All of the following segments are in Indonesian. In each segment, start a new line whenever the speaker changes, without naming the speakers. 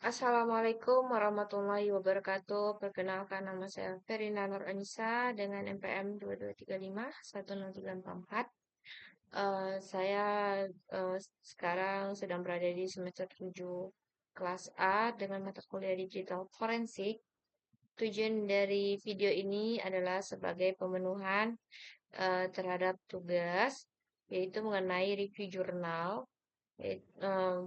Assalamualaikum warahmatullahi wabarakatuh. Perkenalkan nama saya Ferina Nur Anissa dengan NPM 2235 10344. Saya sekarang sedang berada di semester 7 kelas A dengan mata kuliah digital forensik. Tujuan dari video ini adalah sebagai pemenuhan terhadap tugas, yaitu mengenai review jurnal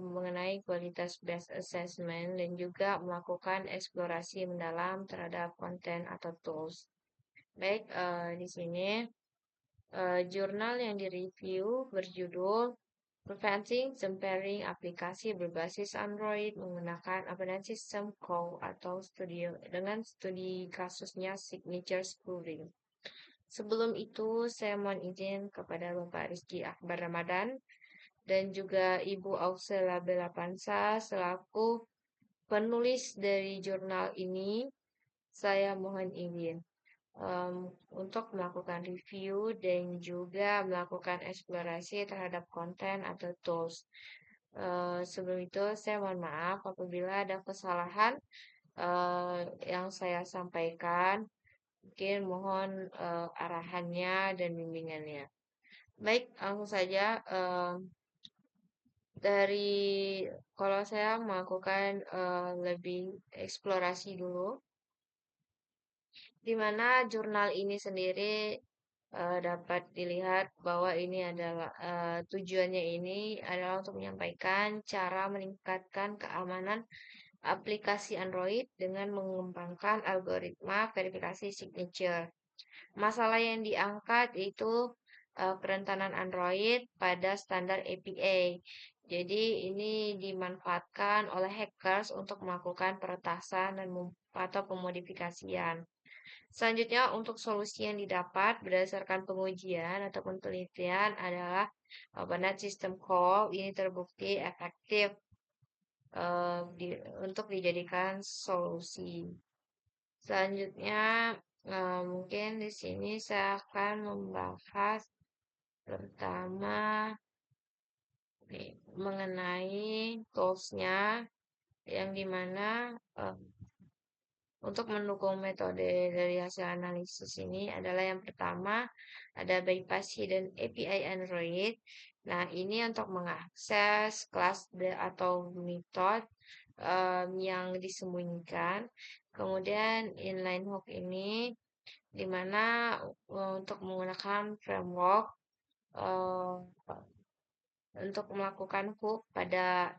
mengenai kualitas best assessment dan juga melakukan eksplorasi mendalam terhadap konten atau tools. Baik, di sini jurnal yang direview berjudul Preventing Comparing aplikasi berbasis Android menggunakan Operating System Call atau studio dengan studi kasusnya signature spoofing. Sebelum itu, saya mohon izin kepada Bapak Rizky Akbar Ramadan dan juga Ibu Auxela Belapansa selaku penulis dari jurnal ini, saya mohon izin untuk melakukan review dan juga melakukan eksplorasi terhadap konten atau tools. Sebelum itu, saya mohon maaf apabila ada kesalahan yang saya sampaikan. Mungkin mohon arahannya dan bimbingannya. Baik, langsung saja. Dari kalau saya melakukan lebih eksplorasi dulu, di mana jurnal ini sendiri dapat dilihat bahwa ini adalah tujuannya ini adalah untuk menyampaikan cara meningkatkan keamanan aplikasi Android dengan mengembangkan algoritma verifikasi signature. Masalah yang diangkat itu kerentanan Android pada standar APA. Jadi ini dimanfaatkan oleh hackers untuk melakukan peretasan dan atau pemodifikasian. Selanjutnya untuk solusi yang didapat berdasarkan pengujian ataupun penelitian adalah Bernard System Call ini terbukti efektif untuk dijadikan solusi. Selanjutnya, mungkin di sini saya akan membahas pertama mengenai toolsnya yang dimana untuk mendukung metode dari hasil analisis ini adalah yang pertama ada bypass hidden API Android. Nah, ini untuk mengakses kelas atau metode yang disembunyikan. Kemudian inline hook ini di mana untuk menggunakan framework uh, untuk melakukan hook pada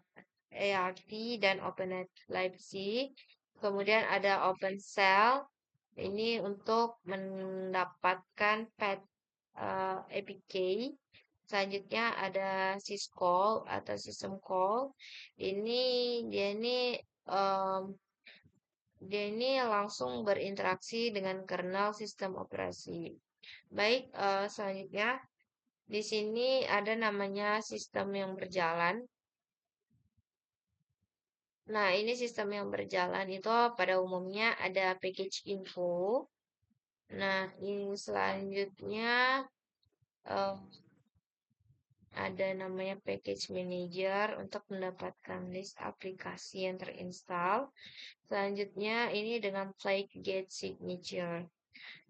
ART dan OpenNet Leipzig. Kemudian ada OpenCell ini untuk mendapatkan path APK. Selanjutnya ada syscall atau system call. Ini dia ini um, dia ini langsung berinteraksi dengan kernel sistem operasi. Baik, selanjutnya di sini ada namanya sistem yang berjalan. Nah, ini sistem yang berjalan itu pada umumnya ada package info. Nah, ini selanjutnya eh, ada namanya package manager untuk mendapatkan list aplikasi yang terinstall. Selanjutnya ini dengan flake get signature.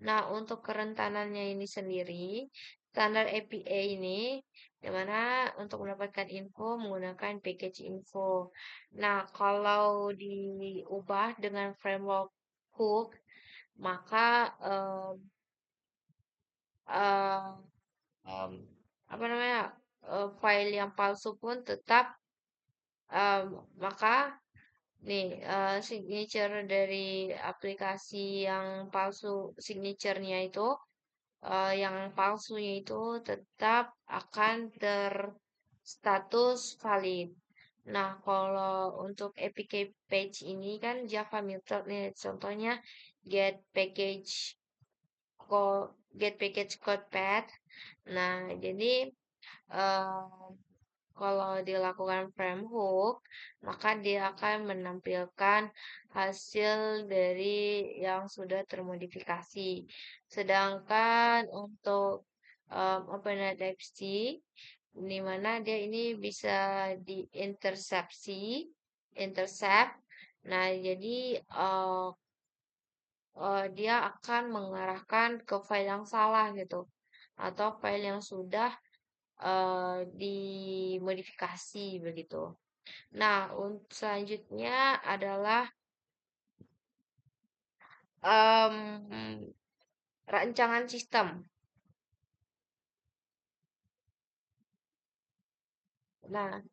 Nah, untuk kerentanannya ini sendiri, standar APA ini, di mana untuk mendapatkan info menggunakan package info. Nah, kalau diubah dengan framework hook, maka eh, em, apa namanya file yang palsu pun tetap em, maka nih signature dari aplikasi yang palsu signaturenya itu yang palsunya itu tetap akan terstatus valid. Nah, kalau untuk APK page ini kan Java method nih, contohnya get package get package code path. Nah, jadi eh, kalau dilakukan frame hook, maka dia akan menampilkan hasil dari yang sudah termodifikasi. Sedangkan untuk OpenADXT, di mana dia ini bisa diintersepsi. intercept. Nah, jadi dia akan mengarahkan ke file yang salah gitu, atau file yang sudah dimodifikasi begitu. Nah, selanjutnya adalah em, rancangan sistem. Nah,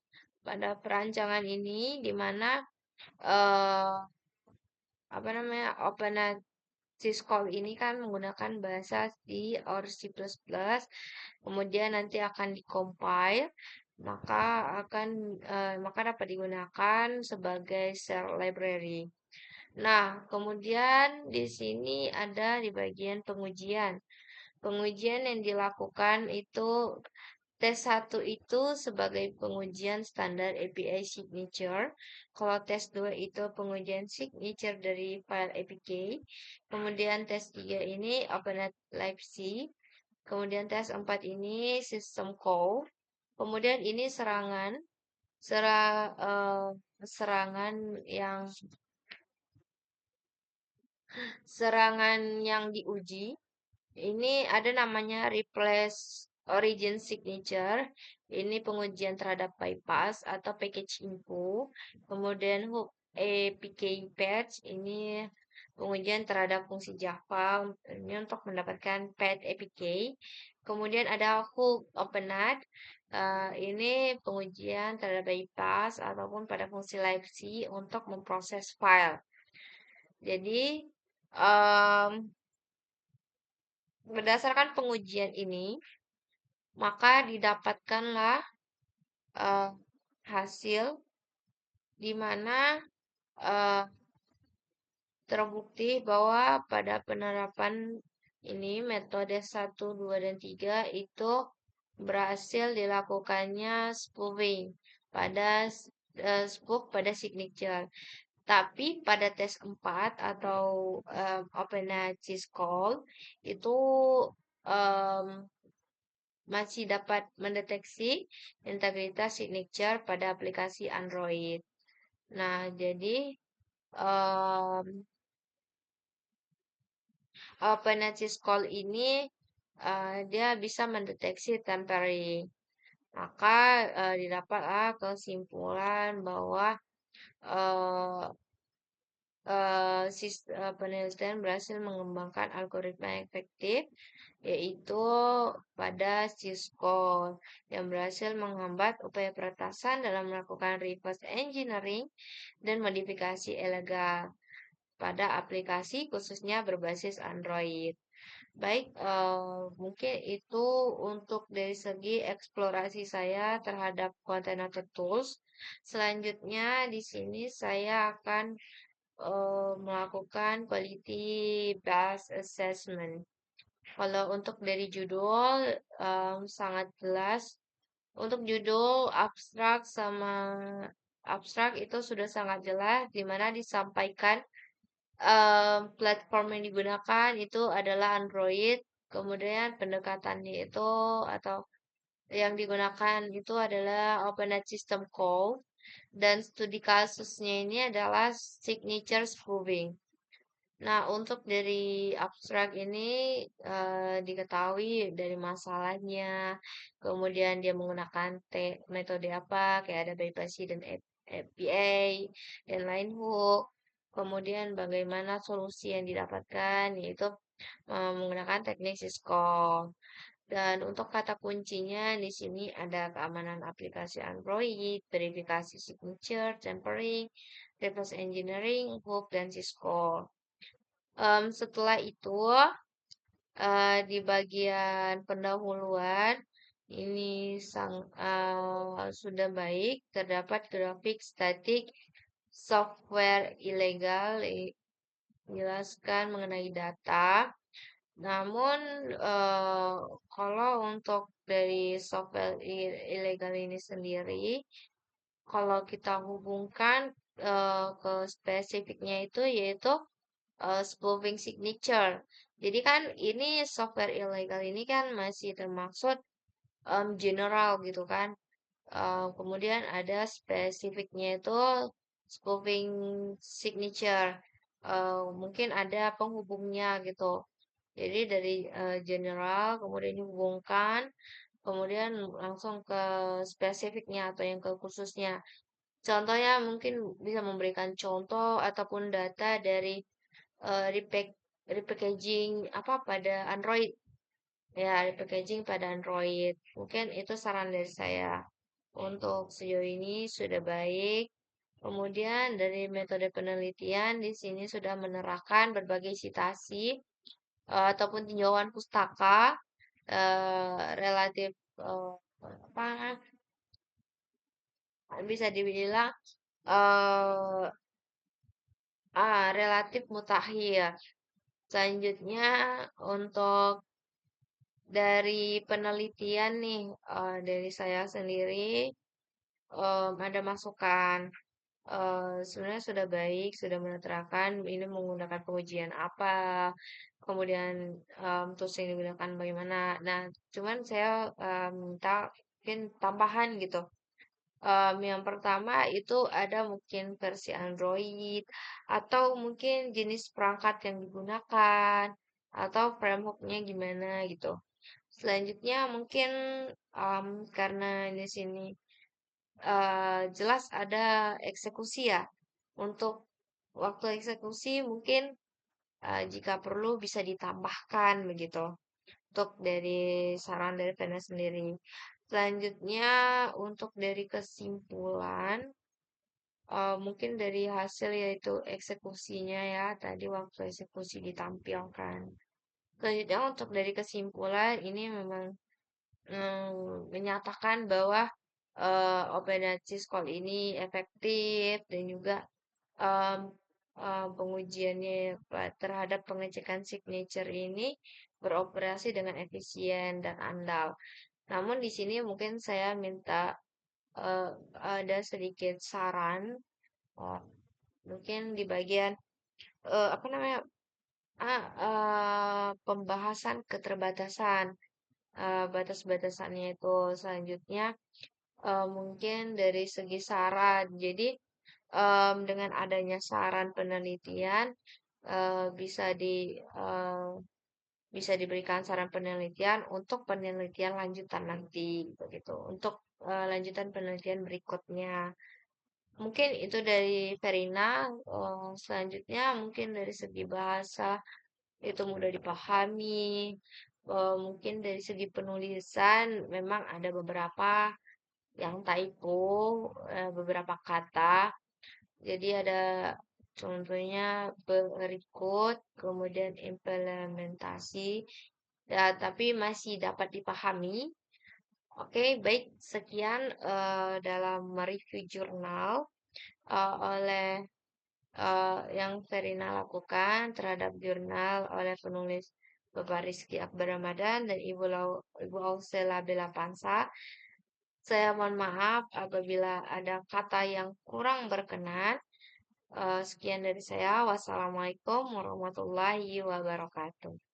pada perancangan ini di mana eh apa namanya Syscall ini kan menggunakan bahasa C or C++, kemudian nanti akan dikompil, maka maka dapat digunakan sebagai shell library. Nah, kemudian di sini ada di bagian pengujian. Pengujian yang dilakukan itu tes 1 itu sebagai pengujian standar API signature. Kalau tes 2 itu pengujian signature dari file APK. Kemudian tes 3 ini OpenNet Live C. Kemudian tes 4 ini system call. Kemudian ini serangan yang diuji. Ini ada namanya replace origin signature. Ini pengujian terhadap bypass atau package info. Kemudian hook APK patch. Ini pengujian terhadap fungsi Java. Ini untuk mendapatkan path APK. Kemudian ada hook openat. Ini pengujian terhadap bypass ataupun pada fungsi libc untuk memproses file. Jadi, berdasarkan pengujian ini, maka didapatkanlah hasil di mana eh, terbukti bahwa pada penerapan ini metode 1, 2, dan 3 itu berhasil dilakukannya spoofing spoof pada signature. Tapi pada tes 4 atau OpenAI Call itu um, masih dapat mendeteksi integritas signature pada aplikasi Android. Nah, jadi um, OpenAI Call ini dia bisa mendeteksi tampering. Maka didapatlah kesimpulan bahwa uh, penelitian berhasil mengembangkan algoritma yang efektif, yaitu pada Syscall yang berhasil menghambat upaya peretasan dalam melakukan reverse engineering dan modifikasi ilegal pada aplikasi khususnya berbasis Android. Baik, mungkin itu untuk dari segi eksplorasi saya terhadap Container Tools. Selanjutnya di sini saya akan melakukan quality based assessment. Kalau untuk dari judul sangat jelas. Untuk judul abstrak itu sudah sangat jelas di mana disampaikan platform yang digunakan itu adalah Android. Kemudian pendekatannya itu atau yang digunakan itu adalah OpenNet System Call. Dan studi kasusnya ini adalah signature spoofing. Nah, untuk dari abstrak ini diketahui dari masalahnya, kemudian dia menggunakan metode apa, kayak ada bypassing dan APA, dan lain hook. Kemudian bagaimana solusi yang didapatkan, yaitu menggunakan teknik Syscall. Dan untuk kata kuncinya di sini ada keamanan aplikasi Android, verifikasi signature, tampering, reverse engineering, hook, dan Syscall. Setelah itu, di bagian pendahuluan ini sudah baik. Terdapat grafik statik software ilegal menjelaskan mengenai data. Namun, kalau untuk dari software ilegal ini sendiri, kalau kita hubungkan ke spesifiknya itu yaitu spoofing signature. Jadi kan ini software ilegal ini kan masih termaksud general gitu kan. Kemudian ada spesifiknya itu spoofing signature. Mungkin ada penghubungnya gitu. Jadi dari general kemudian dihubungkan, kemudian langsung ke spesifiknya atau yang ke khususnya. Contohnya mungkin bisa memberikan contoh ataupun data dari repackaging apa pada Android. Ya, repackaging pada Android. Mungkin itu saran dari saya. Untuk sejauh ini sudah baik. Kemudian dari metode penelitian di sini sudah menerapkan berbagai citasi ataupun tinjauan pustaka relatif apa bisa dibilang eh relatif mutakhir. Selanjutnya untuk dari penelitian nih dari saya sendiri ada masukan. Sebenarnya sudah baik, sudah menerapkan ini menggunakan pengujian apa, kemudian tools yang digunakan bagaimana. Nah, cuman saya minta mungkin tambahan gitu. Yang pertama itu ada mungkin versi Android atau mungkin jenis perangkat yang digunakan atau frameworknya gimana gitu. Selanjutnya mungkin karena di sini jelas ada eksekusi ya. Untuk waktu eksekusi mungkin jika perlu bisa ditambahkan begitu. Untuk dari saran dari Vena sendiri. Selanjutnya untuk dari kesimpulan, mungkin dari hasil yaitu eksekusinya ya, tadi waktu eksekusi ditampilkan. Selanjutnya untuk dari kesimpulan ini memang menyatakan bahwa Open Call ini efektif dan juga em, pengujiannya terhadap pengecekan signature ini beroperasi dengan efisien dan andal. Namun di sini mungkin saya minta eh, ada sedikit saran, eh, mungkin di bagian apa namanya pembahasan keterbatasan batas-batasannya itu selanjutnya mungkin dari segi saran. Jadi dengan adanya saran penelitian bisa bisa diberikan saran penelitian untuk penelitian lanjutan nanti begitu. Untuk lanjutan penelitian berikutnya. Mungkin itu dari Verina. Selanjutnya mungkin dari segi bahasa itu mudah dipahami. Mungkin dari segi penulisan memang ada beberapa yang typo, beberapa kata. Jadi ada contohnya berikut, kemudian implementasi, ya, tapi masih dapat dipahami. Oke, baik. Sekian dalam mereview jurnal oleh yang Verina lakukan terhadap jurnal oleh penulis Bapak Rizky Akbar Ramadan dan Ibu Ausela Bella Pansa. Saya mohon maaf apabila ada kata yang kurang berkenan. Sekian dari saya. Wassalamualaikum warahmatullahi wabarakatuh.